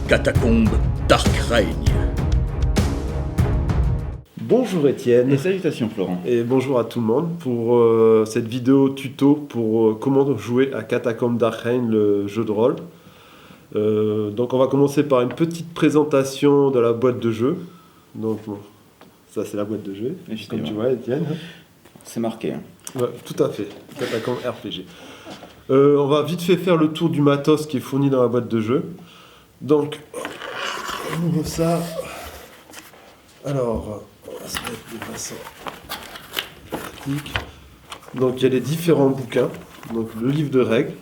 Catacombes d'Arkraigne. Bonjour Étienne. Et salutations Florent. Et bonjour à tout le monde pour cette vidéo tuto pour comment jouer à Catacombes d'Arkraigne, le jeu de rôle. Donc on va commencer par une petite présentation de la boîte de jeu. Donc bon, ça c'est la boîte de jeu, comme tu vois Étienne. C'est marqué. Hein. Ouais, tout à fait, Catacombes RPG. On va vite fait faire le tour du matos qui est fourni dans la boîte de jeu. Donc, on ouvre ça. Alors, on va se mettre de façon pratique. Donc, il y a les différents bouquins. Donc, le livre de règles.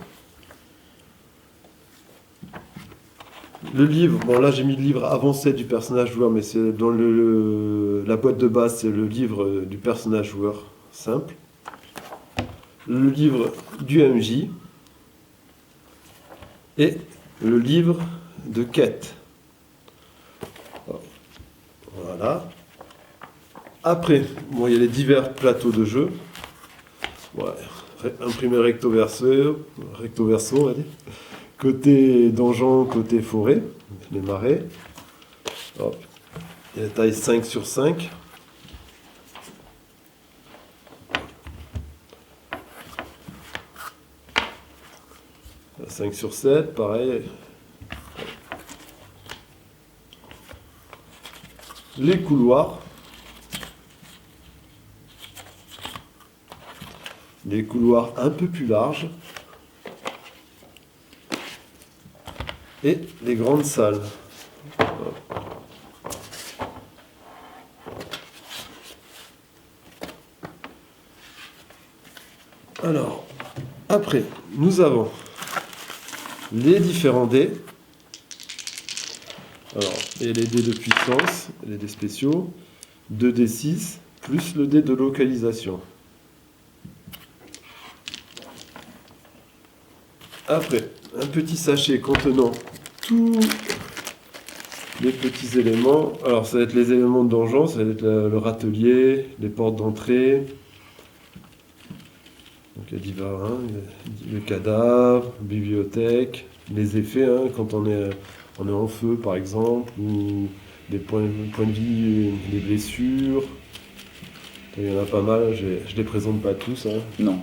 Le livre, bon là j'ai mis le livre avancé du personnage joueur, mais c'est dans la boîte de base, c'est le livre du personnage joueur simple. Le livre du MJ. Et le livre de quête. Voilà. Après, bon, il y a les divers plateaux de jeu. Ouais. Imprimé recto verso, on va dire. Côté donjon, côté forêt, les marais. Hop. Il y a la taille 5x5. La 5x7, pareil. Les couloirs. Les couloirs un peu plus larges. Et les grandes salles. Alors, après, nous avons les différents dés. Alors, et les dés de puissance, les dés spéciaux, 2d6, plus le dé de localisation. Après, un petit sachet contenant tous les petits éléments. Alors, ça va être les éléments de donjon, ça va être le râtelier, les portes d'entrée. Donc, il y a divers, hein, le cadavre, bibliothèque, les effets, hein, quand on est en feu, par exemple, ou des points de vie, des blessures. Il y en a pas mal, je ne les présente pas tous. Hein. Non.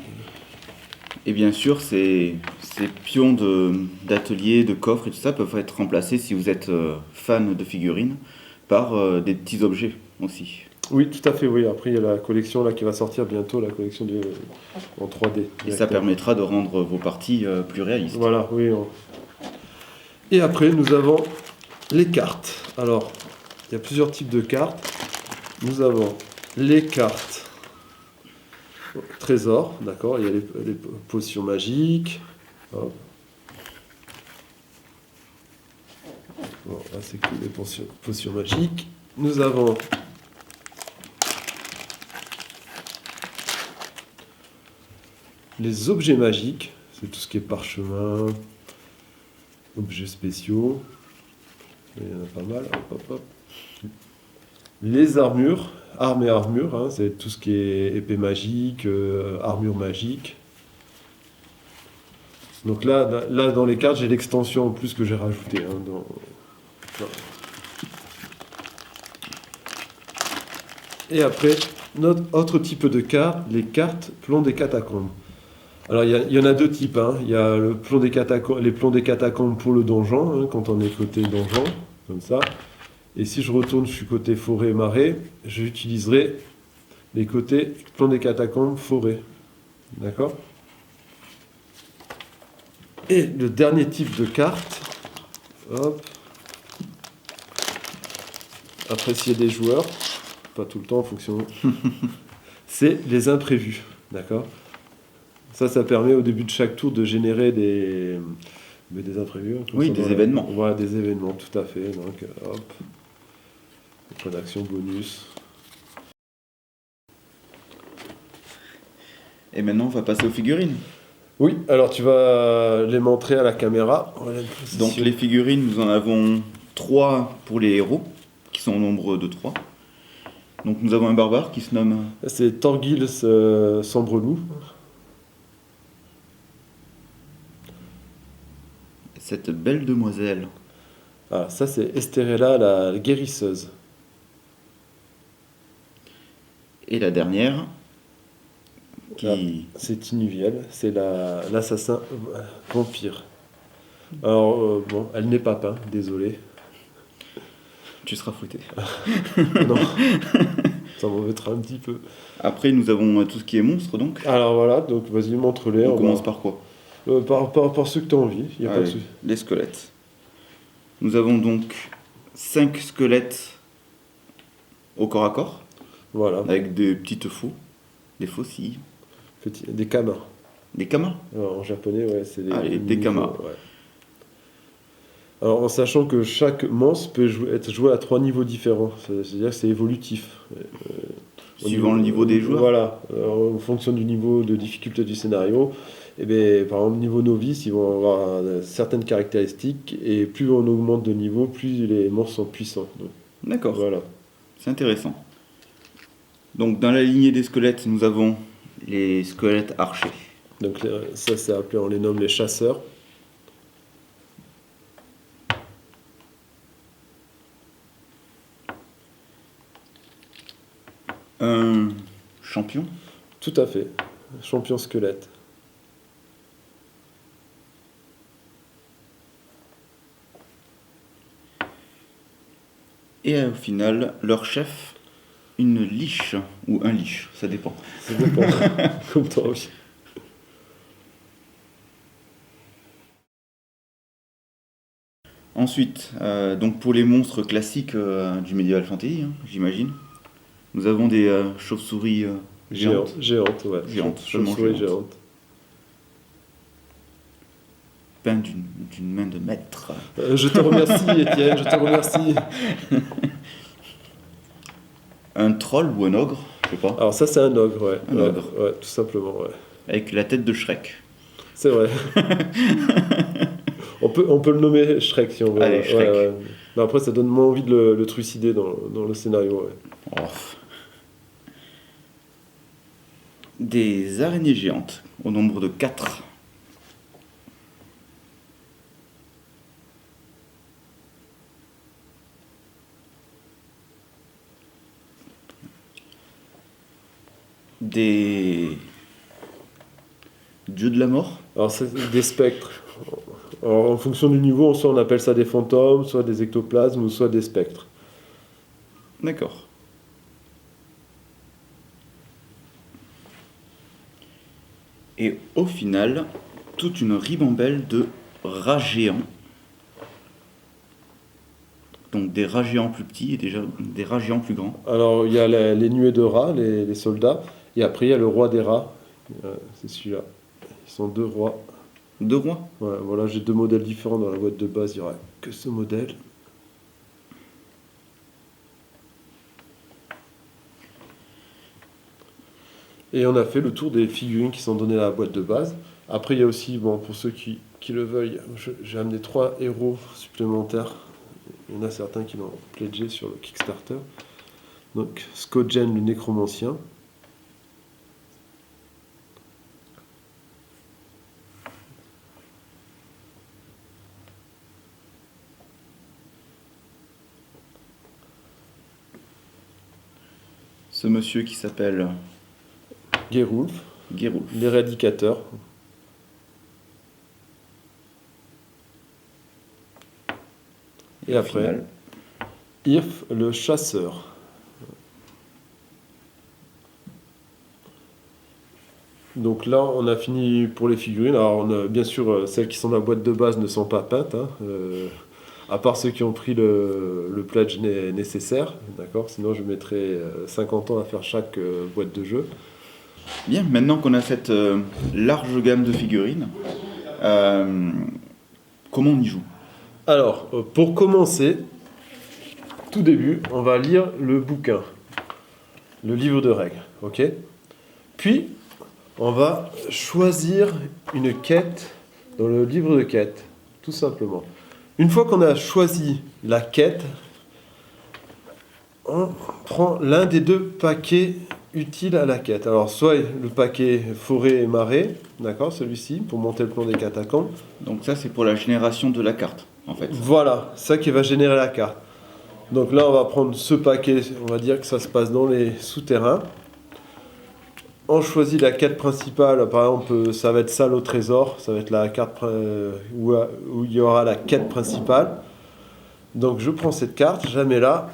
Et bien sûr, ces pions d'atelier, de coffres et tout ça peuvent être remplacés, si vous êtes fan de figurines, par des petits objets aussi. Oui, tout à fait, oui. Après, il y a la collection là, qui va sortir bientôt, la collection en 3D. Et ça permettra de rendre vos parties plus réalistes. Voilà, oui. Et après, nous avons les cartes. Alors, il y a plusieurs types de cartes. Nous avons les cartes trésor, d'accord. Il y a les potions magiques. Hop. Bon, là, c'est que les potions magiques. Nous avons les objets magiques, c'est tout ce qui est parchemin, objets spéciaux, il y en a pas mal, hop, hop. Les armures, armes et armures, hein, c'est tout ce qui est épée magique, armure magique. Donc là, dans les cartes, j'ai l'extension en plus que j'ai rajouté. Hein, Et après, notre autre type de cartes, les cartes plomb des catacombes. Alors, il y en a deux types. Hein. Il y a les plombs des catacombes pour le donjon, hein, quand on est côté donjon, comme ça. Et si je retourne, je suis côté forêt marais, j'utiliserai les côtés plomb des catacombes forêt. D'accord ? Et le dernier type de carte, hop, apprécié des joueurs, pas tout le temps en fonction, c'est les imprévus. D'accord ? Ça permet au début de chaque tour de générer des imprévus. Oui, des événements. Voilà, des événements, tout à fait. Donc, hop, point d'action bonus. Et maintenant, on va passer aux figurines. Oui, alors tu vas les montrer à la caméra. Donc les figurines, nous en avons 3 pour les héros, qui sont au nombre de 3. Donc nous avons un barbare qui se nomme... C'est Thorgils Sambreloup. Cette belle demoiselle. Ah, ça c'est Esterella, la guérisseuse. Et la dernière, qui... C'est Tinuviel, c'est l'assassin vampire. Alors, bon, elle n'est pas peinte, désolé. Tu seras fouetté. Non, ça m'embêtera un petit peu. Après, nous avons tout ce qui est monstre, donc. Alors voilà, donc vas-y, montre-les. On commence par quoi? Par ceux que tu as envie, il n'y a pas de Allez, souci. les squelettes. Nous avons donc 5 squelettes au corps à corps, Voilà, avec des petites faux, des faucilles, des kamas. des kamas. Alors, en japonais, ouais, c'est Allez, des niveaux, kamas. ouais. Alors, en sachant que chaque monstre peut être joué à 3 niveaux différents, c'est-à-dire que c'est évolutif. Au Suivant le niveau des joueurs. Voilà, en fonction du niveau de difficulté du scénario. Et bien, par exemple, niveau novice, ils vont avoir certaines caractéristiques, et plus on augmente de niveau, plus les monstres sont puissants. Donc, D'accord, voilà. c'est intéressant. Donc, dans la lignée des squelettes, nous avons les squelettes archers. Donc ça, c'est appelé, on les nomme les chasseurs. Un champion. Tout à fait, champion squelette. Et au final, leur chef, une liche, ou un liche, ça dépend. Ça dépend, comme t'as envie. Ensuite, donc pour les monstres classiques du Medieval Fantasy, hein, j'imagine, nous avons des chauves-souris géantes. Géante, ouais. Géante, seulement Chauve-souris géante. géante. Peintes d'une main de maître. Je te remercie, Étienne, je te remercie. Un troll ou un ogre, je sais pas, Alors ça, c'est un ogre, ouais. Un Ouais, ogre. ouais, tout simplement, ouais. avec la tête de Shrek. C'est vrai. on peut le nommer Shrek si on veut. Allez, Ouais, Shrek. ouais. Mais après, ça donne moins envie de le trucider dans le scénario, ouais. Oh. Des araignées géantes, au nombre de 4. Des dieux de la mort. Alors, c'est des spectres. Alors, en fonction du niveau, soit on appelle ça des fantômes, soit des ectoplasmes, ou soit des spectres. D'accord. Et au final, toute une ribambelle de rats géants. Donc des rats géants plus petits et des rats géants plus grands. Alors, il y a les nuées de rats, les soldats, et après, il y a le roi des rats. C'est celui-là. Ils sont 2 rois. 2 rois. Voilà, j'ai 2 modèles différents dans la boîte de base, il n'y aura que ce modèle. Et on a fait le tour des figurines qui sont données à la boîte de base. Après, il y a aussi, bon, pour ceux qui le veuillent, j'ai amené 3 héros supplémentaires. Il y en a certains qui l'ont pledgé sur le Kickstarter. Donc, Skojen, le nécromancien. Ce monsieur qui s'appelle Gerulf, Gerulf. l'éradicateur. Et au après, final, Irf, le chasseur. Donc là, on a fini pour les figurines. Alors, on a, bien sûr, celles qui sont dans la boîte de base ne sont pas peintes, hein, à part ceux qui ont pris le pledge nécessaire, d'accord. Sinon, je mettrais 50 ans à faire chaque boîte de jeu. Bien, maintenant qu'on a cette large gamme de figurines, comment on y joue? Alors, pour commencer, tout début, on va lire le bouquin, le livre de règles, ok. Puis, on va choisir une quête dans le livre de quête, tout simplement. Une fois qu'on a choisi la quête, on prend l'un des 2 paquets utiles à la quête. Alors, soit le paquet forêt et marée, d'accord, celui-ci, pour monter le plan des catacombes. Donc ça, c'est pour la génération de la carte. en fait. Voilà, ça qui va générer la carte. Donc là, on va prendre ce paquet, on va dire que ça se passe dans les souterrains. On choisit la quête principale, par exemple, ça va être salle au trésor, ça va être la carte où il y aura la quête principale. Donc je prends cette carte, je la mets là,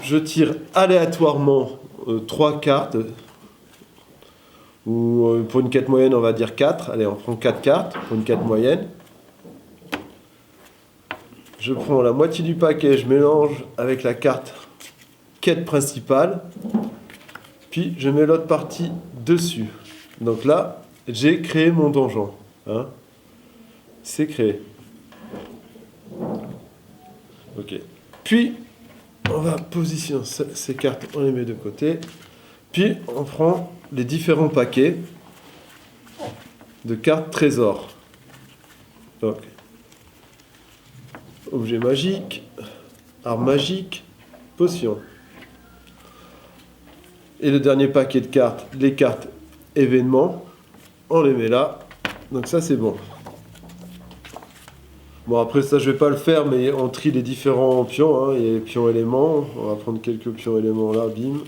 je tire aléatoirement 3 cartes, ou pour une quête moyenne on va dire 4, allez on prend 4 cartes pour une quête moyenne. Je prends la moitié du paquet, je mélange avec la carte quête principale, puis je mets l'autre partie dessus. Donc là, j'ai créé mon donjon. Hein. C'est créé. Ok. Puis, on va positionner ces cartes, on les met de côté. Puis, on prend les différents paquets de cartes trésors. Donc, objet magique, arme magique, potion. Et le dernier paquet de cartes, les cartes événements, on les met là. Donc ça, c'est bon. Bon, après ça, je vais pas le faire, mais on trie les différents pions. Hein, et pions éléments. On va prendre quelques pions éléments là, bim.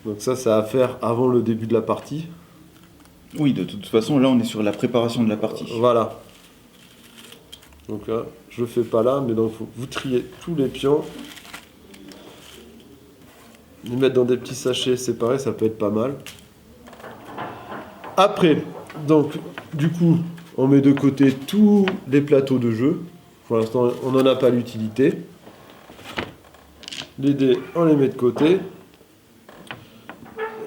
Donc ça à faire avant le début de la partie. Oui, de toute façon, là, on est sur la préparation de la partie. Voilà. Donc là, je le fais pas là, mais donc vous triez tous les pions. Les mettre dans des petits sachets séparés, ça peut être pas mal. Après, donc, du coup, on met de côté tous les plateaux de jeu. Pour l'instant, on n'en a pas l'utilité. Les dés, on les met de côté.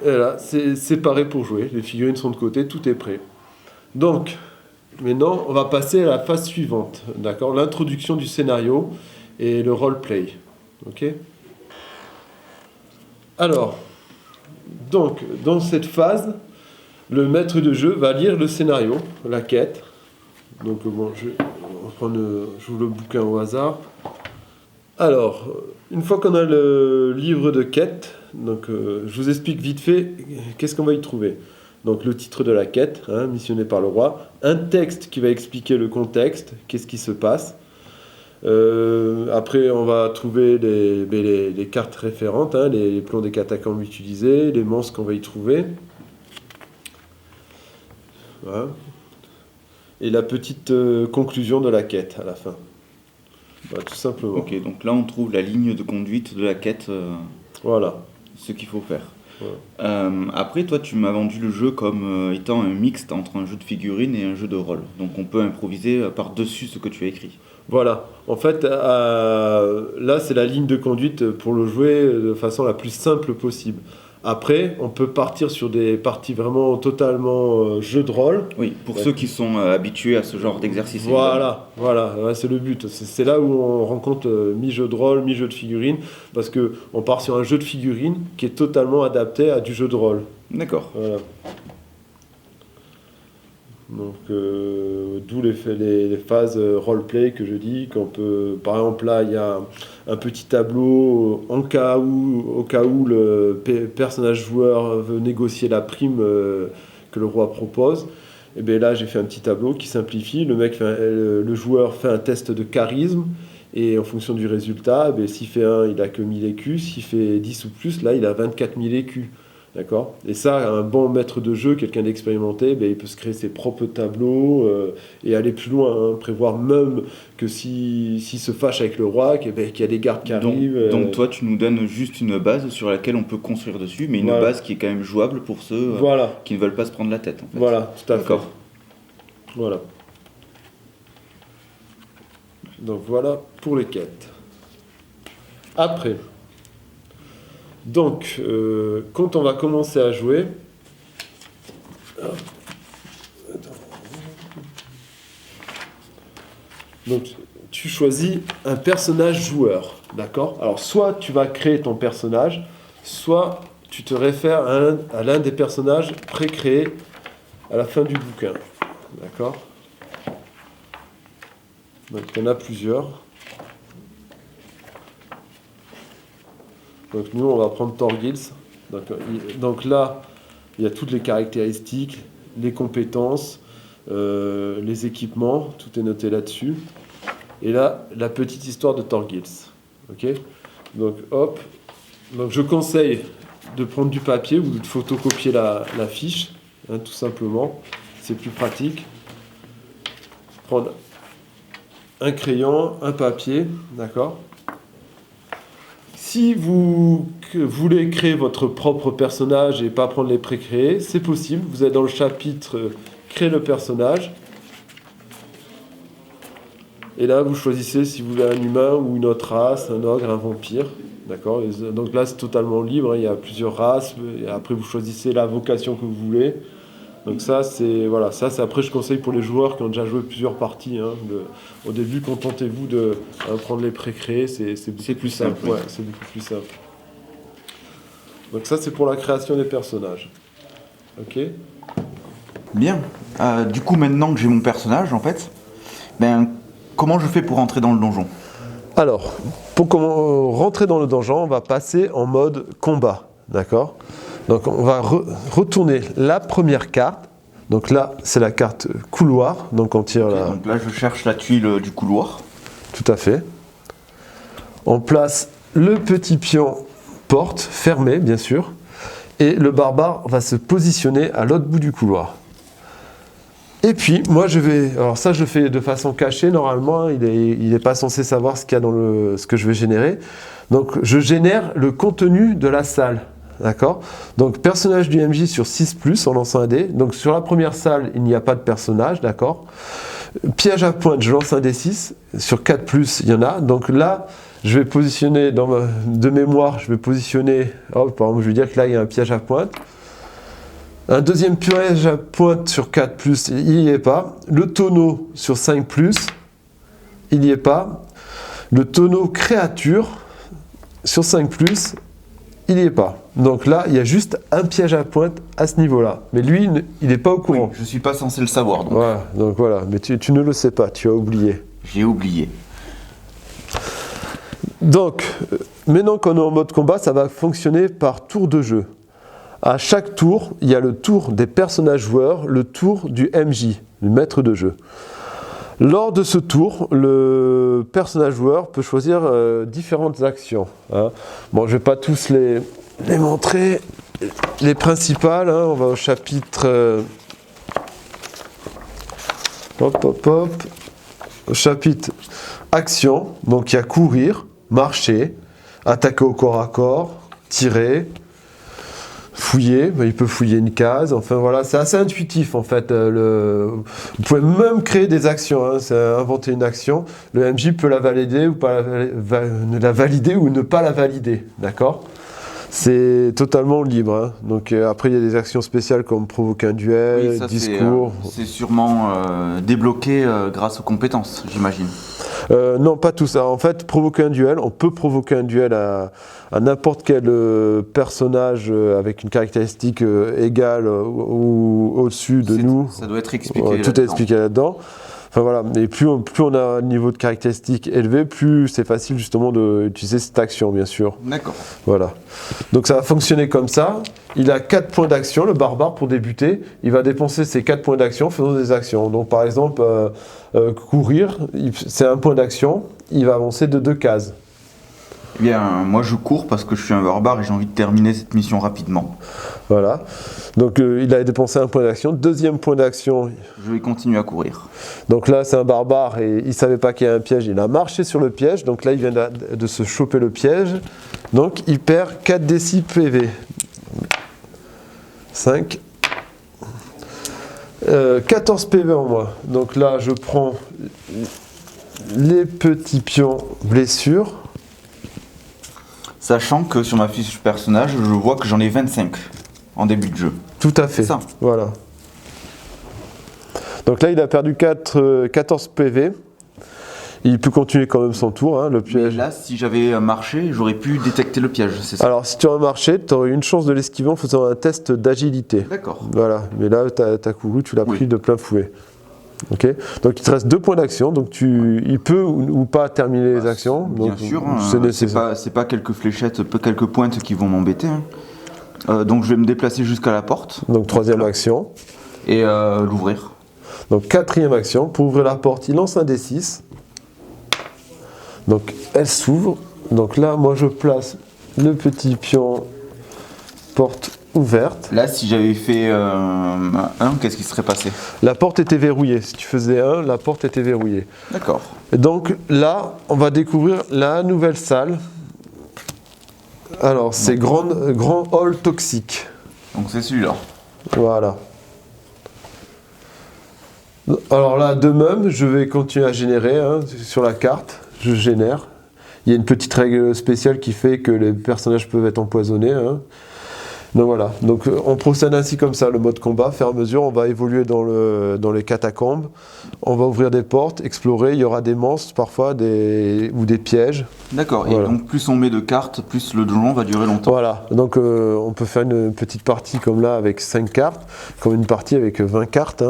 Et là, c'est séparé pour jouer. Les figurines sont de côté, tout est prêt. Donc, maintenant, on va passer à la phase suivante. D'accord ? L'introduction du scénario et le roleplay. Ok ? Alors, donc, dans cette phase, le maître de jeu va lire le scénario, la quête. Donc, bon, j'ouvre le bouquin au hasard. Alors, une fois qu'on a le livre de quête, donc, je vous explique vite fait qu'est-ce qu'on va y trouver. Donc, le titre de la quête, hein, missionné par le roi, un texte qui va expliquer le contexte, qu'est-ce qui se passe. Après, on va trouver les cartes référentes, hein, les plans des catacombes utilisés, les monstres qu'on va y trouver. Voilà. Et la petite conclusion de la quête à la fin. Voilà, tout simplement. Ok, donc là on trouve la ligne de conduite de la quête, Voilà. ce qu'il faut faire. Voilà. Après, toi tu m'as vendu le jeu comme étant un mixte entre un jeu de figurines et un jeu de rôle. Donc on peut improviser par-dessus ce que tu as écrit. Voilà. En fait, là, c'est la ligne de conduite pour le jouer de façon la plus simple possible. Après, on peut partir sur des parties vraiment totalement jeu de rôle. Oui, pour ceux qui sont habitués à ce genre d'exercice. Voilà, ouais, c'est le but. C'est là où on rencontre mi-jeu de rôle, mi-jeu de figurines, parce qu'on part sur un jeu de figurines qui est totalement adapté à du jeu de rôle. D'accord. Voilà. Donc, d'où les phases roleplay que je dis, qu'on peut, par exemple là il y a un petit tableau au cas où le personnage joueur veut négocier la prime que le roi propose. Et bien là j'ai fait un petit tableau qui simplifie, le joueur fait un test de charisme et en fonction du résultat, s'il fait 1 il a que 1000 écus, s'il fait 10 ou plus là il a 24 000 écus. D'accord ? Et ça, un bon maître de jeu, quelqu'un d'expérimenté, il peut se créer ses propres tableaux et aller plus loin. Hein, prévoir même que s'il se fâche avec le roi, qu'il y a des gardes qui arrivent. Donc toi, tu nous donnes juste une base sur laquelle on peut construire dessus, mais une base qui est quand même jouable pour ceux qui ne veulent pas se prendre la tête. En fait. Voilà, tout à fait. D'accord. Voilà. Donc voilà pour les quêtes. Après... Donc, quand on va commencer à jouer, donc tu choisis un personnage joueur, d'accord ? Alors, soit tu vas créer ton personnage, soit tu te réfères à l'un des personnages pré-créés à la fin du bouquin, d'accord ? Donc, il y en a plusieurs. Donc nous, on va prendre Thorgils. Donc là, il y a toutes les caractéristiques, les compétences, les équipements, tout est noté là-dessus. Et là, la petite histoire de Thorgils. Ok ? Donc, hop. Donc, je conseille de prendre du papier ou de photocopier la fiche, hein, tout simplement. C'est plus pratique. Prendre un crayon, un papier, d'accord ? Si vous voulez créer votre propre personnage et pas prendre les pré-créés, c'est possible. Vous êtes dans le chapitre Créer le personnage. Et là, vous choisissez si vous voulez un humain ou une autre race, un ogre, un vampire. D'accord ? Donc là, c'est totalement libre. Hein, il y a plusieurs races. Et après, vous choisissez la vocation que vous voulez. Donc ça, c'est après, je conseille pour les joueurs qui ont déjà joué plusieurs parties. Hein, au début, contentez-vous de prendre les pré-créés. C'est plus simple. Oui. Ouais, c'est beaucoup plus simple. Donc ça, c'est pour la création des personnages. Ok ? Bien. Du coup, maintenant que j'ai mon personnage, en fait, comment je fais pour entrer dans le donjon ? Alors, pour rentrer dans le donjon, on va passer en mode combat, d'accord ? Donc on va retourner la première carte. Donc là, c'est la carte couloir. Donc on tire la... Donc là, je cherche la tuile du couloir. Tout à fait. On place le petit pion porte, fermé bien sûr. Et le barbare va se positionner à l'autre bout du couloir. Et puis, moi je vais... Alors ça, je le fais de façon cachée. Normalement, il n'est pas censé savoir ce qu'il y a dans ce que je vais générer. Donc, je génère le contenu de la salle. D'accord ? Donc, personnage du MJ sur 6+, en lançant un dé. Donc, sur la première salle, il n'y a pas de personnage. D'accord ? Piège à pointe, je lance un D6. Sur 4+, il y en a. Donc là, je vais positionner, de mémoire, je vais positionner... par exemple, je vais dire que là, il y a un piège à pointe. Un deuxième piège à pointe sur 4+, il n'y est pas. Le tonneau sur 5+, il n'y est pas. Le tonneau créature sur 5+, il n'y est pas. Donc là, il y a juste un piège à pointe à ce niveau-là. Mais lui, il n'est pas au courant. Oui, je ne suis pas censé le savoir. Donc voilà. Mais tu ne le sais pas, tu as oublié. J'ai oublié. Donc, maintenant qu'on est en mode combat, ça va fonctionner par tour de jeu. À chaque tour, il y a le tour des personnages joueurs, le tour du MJ, le maître de jeu. Lors de ce tour, le personnage joueur peut choisir différentes actions. Hein. Bon, je ne vais pas tous les montrer. Les principales, hein, on va au chapitre... Au chapitre action. Donc il y a courir, marcher, attaquer au corps à corps, tirer... Fouiller, il peut fouiller une case, enfin voilà, c'est assez intuitif en fait. Vous pouvez même créer des actions, hein, c'est inventer une action. Le MJ peut la valider ou pas la valider ou ne pas la valider, d'accord ? C'est totalement libre. Hein. Donc après il y a des actions spéciales comme provoquer un duel, Oui, ça, discours. C'est sûrement débloqué grâce aux compétences, j'imagine. Non, pas tout ça. En fait, provoquer un duel, on peut provoquer un duel à n'importe quel personnage avec une caractéristique égale ou au-dessus de nous. Ça doit être expliqué. Tout est expliqué là-dedans. Enfin voilà, et plus on a un niveau de caractéristique élevé, plus c'est facile justement d'utiliser cette action, bien sûr. D'accord. Voilà. Donc ça va fonctionner comme ça. Il a 4 points d'action, le barbare, pour débuter. Il va dépenser ses 4 points d'action en faisant des actions. Donc par exemple, courir, c'est un point d'action. Il va avancer de 2 cases. Eh bien, moi je cours parce que je suis un barbare et j'ai envie de terminer cette mission rapidement. Voilà. Donc il a dépensé un point d'action. Deuxième point d'action. Je vais continuer à courir. Donc là, c'est un barbare et il ne savait pas qu'il y a un piège. Il a marché sur le piège. Donc là, il vient de se choper le piège. Donc il perd 4d6 PV. 5. 14 PV en moins. Donc là, je prends les petits pions blessures. Sachant que sur ma fiche personnage, je vois que j'en ai 25 en début de jeu. Tout à fait. C'est ça. Voilà. Donc là, il a perdu 14 PV. Il peut continuer quand même son tour, hein, le piège. Mais là, si j'avais marché, j'aurais pu détecter le piège, c'est ça? Alors, si tu aurais marché, tu aurais eu une chance de l'esquiver en faisant un test d'agilité. D'accord. Voilà. Mais là, tu as couru, tu l'as pris de plein fouet. Ok. Donc il te reste 2 points d'action, donc il peut ou pas terminer les actions. Bien donc, sûr, c'est pas quelques fléchettes, quelques pointes qui vont m'embêter. Hein. Donc je vais me déplacer jusqu'à la porte. Donc 3e action. Et l'ouvrir. Donc quatrième action, pour ouvrir la porte, il lance un D6. Donc elle s'ouvre. Donc là, moi je place le petit pion porte ouverte. Là, si j'avais fait un 1, qu'est-ce qui serait passé? La porte était verrouillée. Si tu faisais 1, la porte était verrouillée. D'accord. Et donc là, on va découvrir la nouvelle salle. Alors, c'est grand hall toxique. Donc c'est celui-là. Voilà. Alors là, de même, je vais continuer à générer sur la carte. Je génère. Il y a une petite règle spéciale qui fait que les personnages peuvent être empoisonnés. Donc voilà. Donc on procède ainsi comme ça, le mode combat. Au fur et à mesure, on va évoluer dans les catacombes. On va ouvrir des portes, explorer. Il y aura des monstres parfois, ou des pièges. D'accord. Voilà. Et donc plus on met de cartes, plus le donjon va durer longtemps. Voilà, donc on peut faire une petite partie comme là avec 5 cartes, comme une partie avec 20 cartes,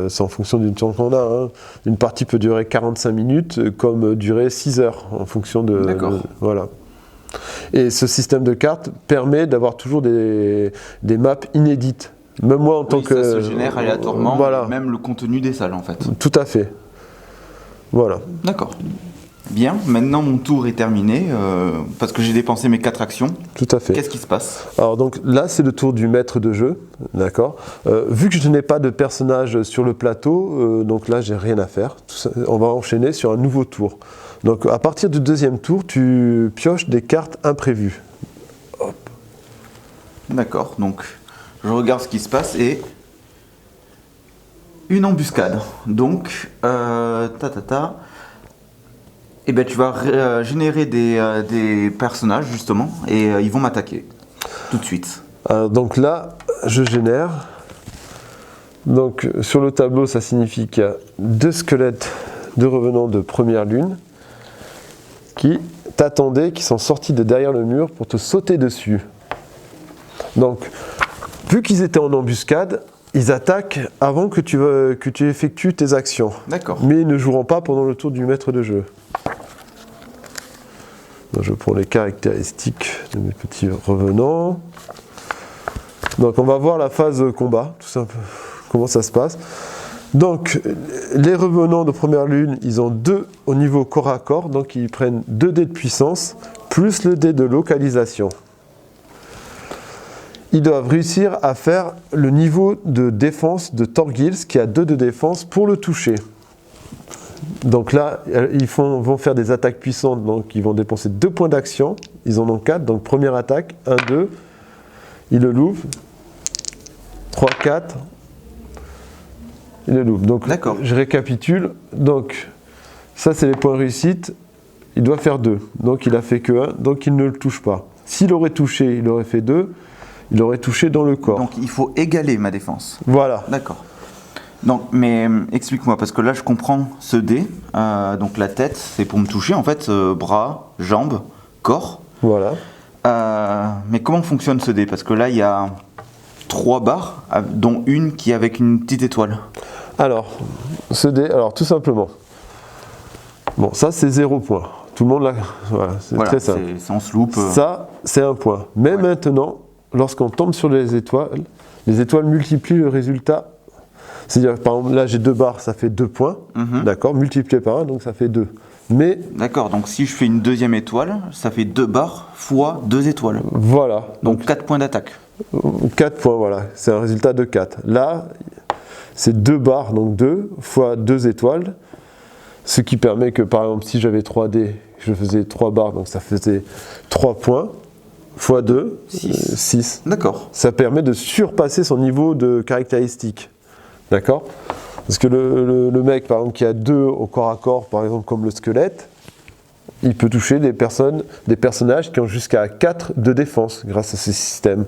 c'est en fonction du temps qu'on a. Une partie peut durer 45 minutes, comme durer 6 heures, en fonction de... D'accord. Voilà. Et ce système de cartes permet d'avoir toujours des maps inédites. Même moi en tant que... Ça se génère aléatoirement, voilà. même le contenu des salles en fait. Tout à fait. Voilà. D'accord. Bien, maintenant mon tour est terminé, parce que j'ai dépensé mes 4 actions. Tout à fait. Qu'est-ce qui se passe? Alors donc là c'est le tour du maître de jeu, d'accord. Vu que je n'ai pas de personnage sur le plateau, donc là j'ai rien à faire. On va enchaîner sur un nouveau tour. Donc à partir du deuxième tour, tu pioches des cartes imprévues. Hop. D'accord, donc je regarde ce qui se passe et une embuscade. Donc et ben tu vas générer des personnages justement et ils vont m'attaquer tout de suite. Donc là, je génère. Donc sur le tableau, ça signifie qu'il y a 2 squelettes de revenants de première lune qui t'attendaient, qui sont sortis de derrière le mur pour te sauter dessus. Donc, vu qu'ils étaient en embuscade, ils attaquent avant que tu effectues tes actions. D'accord. Mais ils ne joueront pas pendant le tour du maître de jeu. Donc, je prends les caractéristiques de mes petits revenants. Donc on va voir la phase combat, tout simplement, comment ça se passe. Donc les revenants de première lune, ils ont 2 au niveau corps à corps, donc ils prennent 2 dés de puissance, plus le dé de localisation. Ils doivent réussir à faire le niveau de défense de Thorgils, qui a 2 de défense, pour le toucher. Donc là, ils vont faire des attaques puissantes, donc ils vont dépenser 2 points d'action, ils en ont 4, donc première attaque, 1, 2, ils le loupent, 3, 4, ils le loupent. Donc je récapitule, donc ça c'est les points réussite, il doit faire 2, donc il a fait que 1, donc il ne le touche pas. S'il aurait touché, il aurait fait 2, il aurait touché dans le corps. Donc il faut égaler ma défense. Voilà. D'accord. Donc, mais explique-moi, parce que là je comprends ce dé, donc la tête c'est pour me toucher en fait, bras, jambes, corps. Voilà. Mais comment fonctionne ce dé? Parce que là il y a 3 barres, dont une qui est avec une petite étoile. Alors, ce dé, tout simplement. Bon, ça c'est 0 point. Tout le monde l'a. Voilà, c'est très simple. C'est on se loupe. Ça, c'est 1 point. Mais maintenant, lorsqu'on tombe sur les étoiles multiplient le résultat. C'est-à-dire, par exemple, là j'ai 2 barres, ça fait 2 points. D'accord, multiplié par 1, donc ça fait 2. Mais. D'accord, donc si je fais une deuxième étoile, ça fait 2 barres fois 2 étoiles. Voilà. Donc 4 points d'attaque. 4 points, voilà. C'est un résultat de 4. Là, c'est 2 barres, donc 2 fois 2 étoiles. Ce qui permet que, par exemple, si j'avais 3 dés, je faisais 3 barres, donc ça faisait 3 points. Fois 2, 6. D'accord. Ça permet de surpasser son niveau de caractéristique. D'accord? Parce que le mec, par exemple, qui a 2 au corps à corps, par exemple, comme le squelette, il peut toucher des personnages qui ont jusqu'à 4 de défense grâce à ce système.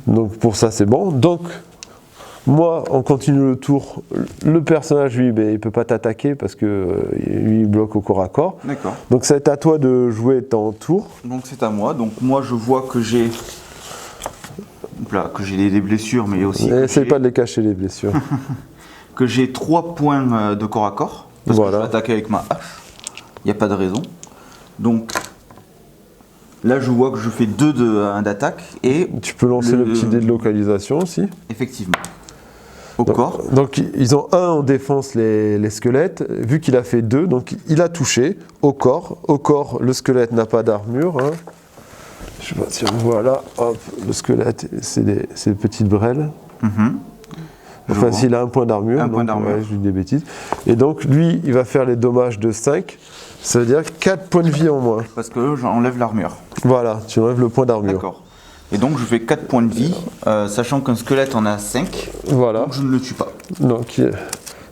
Donc pour ça, c'est bon. Donc, moi, on continue le tour. Le personnage, lui, il ne peut pas t'attaquer parce que lui, il bloque au corps à corps. D'accord. Donc ça va être à toi de jouer ton tour. Donc c'est à moi. Donc moi, je vois que j'ai... que j'ai des blessures, mais aussi... Essaye pas de les cacher, les blessures. que j'ai 3 points de corps à corps. Parce que je vais attaquer avec ma hache. Il n'y a pas de raison. Donc... Là, je vois que je fais 2 d'attaque et... Tu peux lancer le petit dé de localisation aussi. Effectivement. Au corps. Donc ils ont un en défense les squelettes, vu qu'il a fait 2, donc il a touché au corps. Au corps, le squelette n'a pas d'armure. Hein. Je sais pas si on voit là, hop, le squelette, c'est des petites brêles. Enfin, s'il a un point d'armure. Un point d'armure. Ouais, je dis des bêtises. Et donc lui, il va faire les dommages de 5, ça veut dire 4 points de vie en moins. Parce que j'enlève l'armure. Voilà, tu enlèves le point d'armure. D'accord. Et donc je fais 4 points de vie, sachant qu'un squelette en a 5, Voilà. donc je ne le tue pas. Donc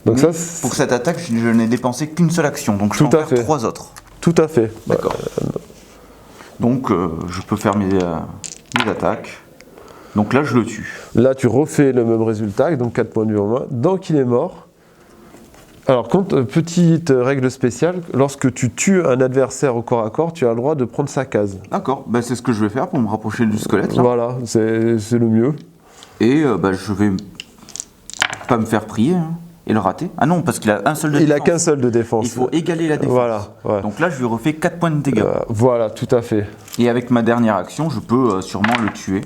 Mais ça, pour cette attaque, je n'ai dépensé qu'une seule action, donc je peux en faire 3 autres. Tout à fait. D'accord. Donc je peux faire mes attaques. Donc là je le tue. Là, tu refais le même résultat, donc 4 points de vie en moins. Donc il est mort. Alors, petite règle spéciale, lorsque tu tues un adversaire au corps à corps, tu as le droit de prendre sa case. D'accord, bah, c'est ce que je vais faire pour me rapprocher du squelette. Là. Voilà, c'est le mieux. Et je vais pas me faire prier hein, et le rater. Ah non, parce qu'il a un seul de défense. Il a qu'un seul de défense. Il faut égaler la défense. Voilà. Ouais. Donc là, je lui refais 4 points de dégâts. Voilà, tout à fait. Et avec ma dernière action, je peux sûrement le tuer.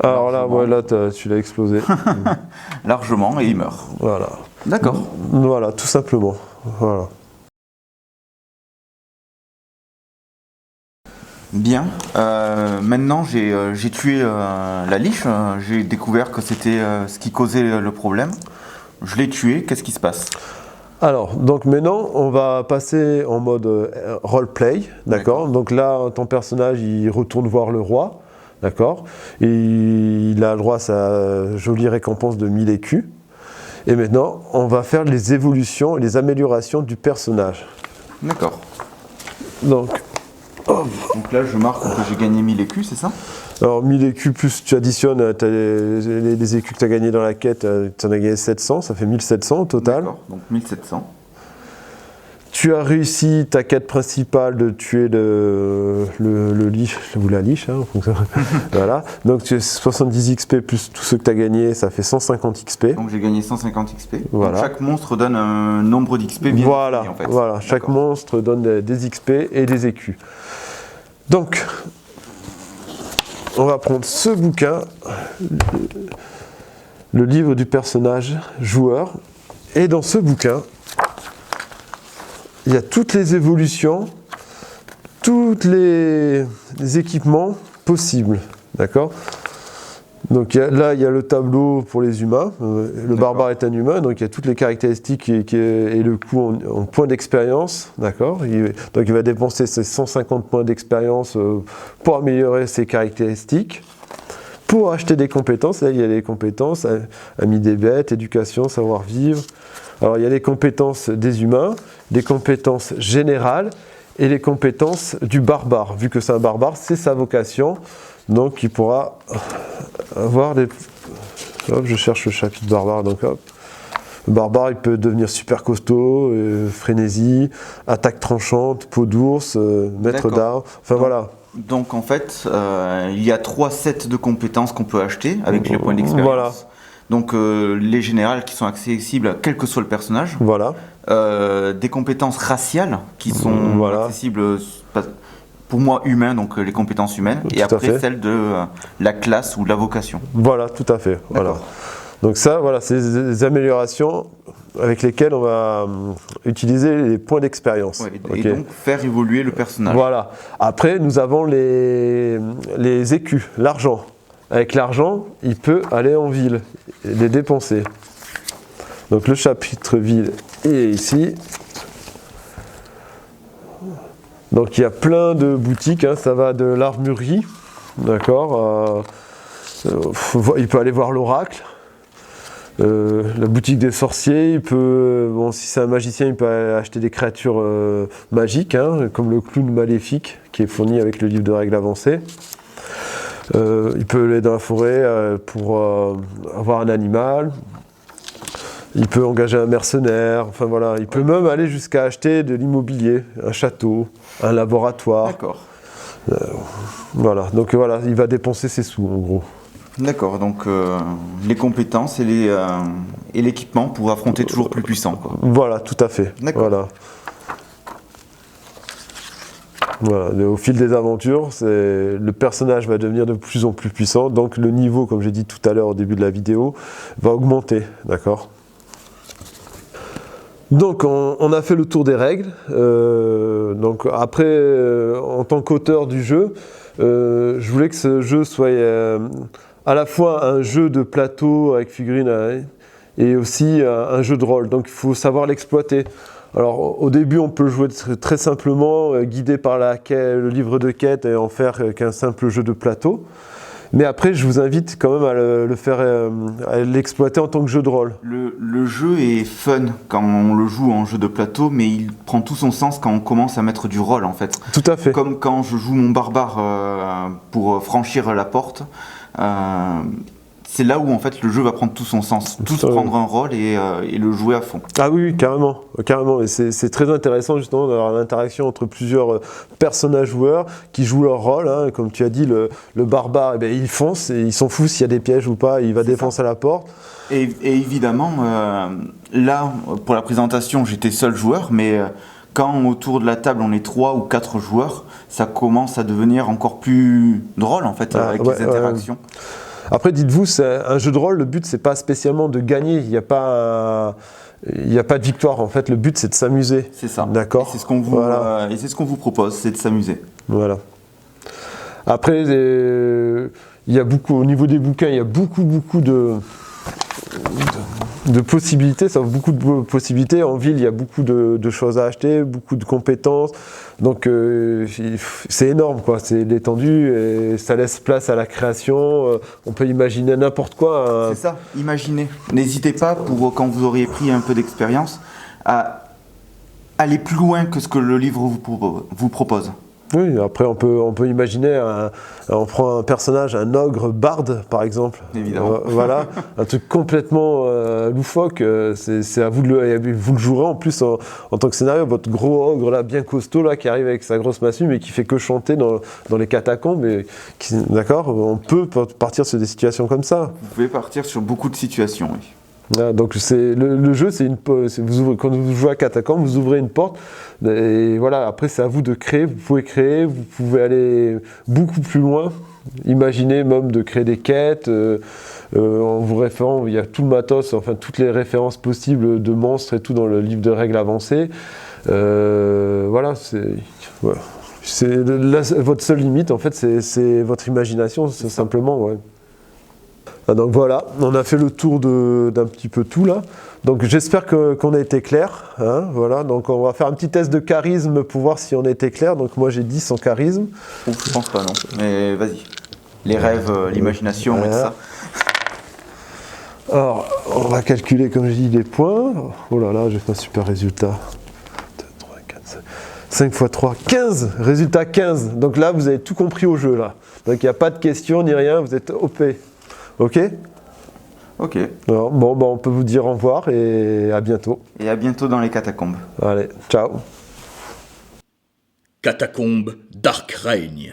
Alors là, ouais, là tu l'as explosé. Largement, et il meurt. Voilà. D'accord. Voilà, tout simplement. Voilà. Bien. Maintenant, j'ai tué la liche. J'ai découvert que c'était ce qui causait le problème. Je l'ai tué. Qu'est-ce qui se passe? Alors, donc maintenant, on va passer en mode roleplay, d'accord? Donc là, ton personnage, il retourne voir le roi, d'accord? Et il a le droit à sa jolie récompense de 1000 écus. Et maintenant, on va faire les évolutions et les améliorations du personnage. D'accord. Donc là, je marque que j'ai gagné 1000 écus, c'est ça? Alors 1000 écus plus tu additionnes les écus que tu as gagnés dans la quête, tu en as gagné 700, ça fait 1700 au total. D'accord, donc 1700. Tu as réussi ta quête principale de tuer le liche, ou la liche, hein, voilà. Donc tu as 70 XP plus tout ce que tu as gagné, ça fait 150 XP. Donc j'ai gagné 150 XP. Voilà. Donc chaque monstre donne un nombre d'XP bien voilà, défini, en fait. voilà. Chaque monstre donne des XP et des écus. Donc, on va prendre ce bouquin, le livre du personnage joueur, et dans ce bouquin, il y a toutes les évolutions, tous les équipements possibles, d'accord? Donc là, il y a le tableau pour les humains, le barbare est un humain, donc il y a toutes les caractéristiques et le coût en points d'expérience, d'accord? Donc il va dépenser ses 150 points d'expérience pour améliorer ses caractéristiques. Pour acheter des compétences, là il y a les compétences, ami des bêtes, éducation, savoir-vivre. Alors il y a les compétences des humains, des compétences générales et les compétences du barbare. Vu que c'est un barbare, c'est sa vocation, donc il pourra avoir des... Hop, je cherche le chapitre barbare, donc hop. Le barbare, il peut devenir super costaud, frénésie, attaque tranchante, peau d'ours, maître d'armes, enfin voilà. Donc en fait, il y a 3 sets de compétences qu'on peut acheter avec les points d'expérience. Voilà. Donc les générales qui sont accessibles quel que soit le personnage. Voilà. Des compétences raciales qui sont accessibles pour moi humains, donc les compétences humaines. Tout et après celles de la classe ou de la vocation. Voilà, tout à fait. Voilà. Donc ça, voilà, c'est des améliorations avec lesquelles on va utiliser les points d'expérience. Ouais, et donc faire évoluer le personnage. Voilà. Après, nous avons les écus, l'argent. Avec l'argent, il peut aller en ville et les dépenser. Donc le chapitre ville est ici. Donc il y a plein de boutiques, hein, ça va de l'armurerie, d'accord. Il peut aller voir l'oracle. La boutique des sorciers, il peut, bon, si c'est un magicien, il peut acheter des créatures magiques, hein, comme le clown maléfique qui est fourni avec le livre de règles avancées. Il peut aller dans la forêt pour avoir un animal. Il peut engager un mercenaire. Enfin voilà, il peut même aller jusqu'à acheter de l'immobilier, un château, un laboratoire. D'accord. Voilà, donc voilà, il va dépenser ses sous en gros. D'accord, donc les compétences et l'équipement pour affronter toujours plus puissant, quoi. Voilà, tout à fait. D'accord. Voilà. Voilà, au fil des aventures, le personnage va devenir de plus en plus puissant, donc le niveau, comme j'ai dit tout à l'heure au début de la vidéo, va augmenter, d'accord ? Donc on a fait le tour des règles. Donc après, en tant qu'auteur du jeu, je voulais que ce jeu soit à la fois un jeu de plateau avec figurines et aussi un jeu de rôle. Donc il faut savoir l'exploiter. Alors au début on peut jouer très simplement, guidé par le livre de quête et en faire qu'un simple jeu de plateau. Mais après, je vous invite quand même à l'exploiter en tant que jeu de rôle. Le jeu est fun quand on le joue en jeu de plateau, mais il prend tout son sens quand on commence à mettre du rôle en fait. Tout à fait. Comme quand je joue mon barbare pour franchir la porte. C'est là où en fait le jeu va prendre tout son sens, prendre un rôle et le jouer à fond. Ah oui, carrément, carrément. Et c'est très intéressant justement d'avoir l'interaction entre plusieurs personnages joueurs qui jouent leur rôle. Hein. Comme tu as dit, le barbare, eh bien, il fonce et il s'en fout s'il y a des pièges ou pas, il va défoncer à la porte. Et évidemment, là, pour la présentation, j'étais seul joueur, mais quand autour de la table on est 3 ou 4 joueurs, ça commence à devenir encore plus drôle en fait, avec les interactions. Après, dites-vous, c'est un jeu de rôle, le but, c'est pas spécialement de gagner, il n'y a pas de victoire, en fait, le but, c'est de s'amuser. C'est ça. D'accord. Et c'est ce qu'on vous propose, c'est de s'amuser. Voilà. Après, il y a beaucoup, au niveau des bouquins, il y a beaucoup de possibilités, ça offre beaucoup de possibilités. En ville, il y a beaucoup de choses à acheter, beaucoup de compétences. Donc, c'est énorme, quoi. C'est l'étendue et ça laisse place à la création. On peut imaginer n'importe quoi. C'est ça, imaginez. N'hésitez pas, quand vous auriez pris un peu d'expérience, à aller plus loin que ce que le livre vous propose. Oui, après on peut imaginer, on prend un personnage, un ogre barde par exemple. Évidemment. Voilà, un truc complètement loufoque, c'est à vous vous le jouerez en plus en tant que scénario, votre gros ogre là, bien costaud là, qui arrive avec sa grosse massue mais qui fait que chanter dans les catacombes. D'accord, on peut partir sur des situations comme ça. Vous pouvez partir sur beaucoup de situations, oui. Donc le jeu, quand vous jouez à Catacombe, vous ouvrez une porte et voilà, après c'est à vous de créer, vous pouvez aller beaucoup plus loin, imaginez même de créer des quêtes, en vous référant, il y a tout le matos, enfin toutes les références possibles de monstres et tout dans le livre de règles avancées, voilà, votre seule limite en fait c'est votre imagination, c'est simplement, ouais. Donc voilà, on a fait le tour d'un petit peu tout là. Donc j'espère qu'on a été clair. Hein, voilà, donc on va faire un petit test de charisme pour voir si on a été clair. Donc moi j'ai 10 en charisme. Je pense pas non, mais vas-y. Les rêves, l'imagination et tout ça. Alors on va calculer comme j'ai dit les points. Oh là là, j'ai fait un super résultat. 2, 3, 4, 5 x 3, 15. Résultat 15. Donc là vous avez tout compris au jeu là. Donc il n'y a pas de questions ni rien, vous êtes OP. Ok. Ok. Alors, bon, on peut vous dire au revoir et à bientôt. Et à bientôt dans les catacombes. Allez, ciao. Catacombes Dark Reign.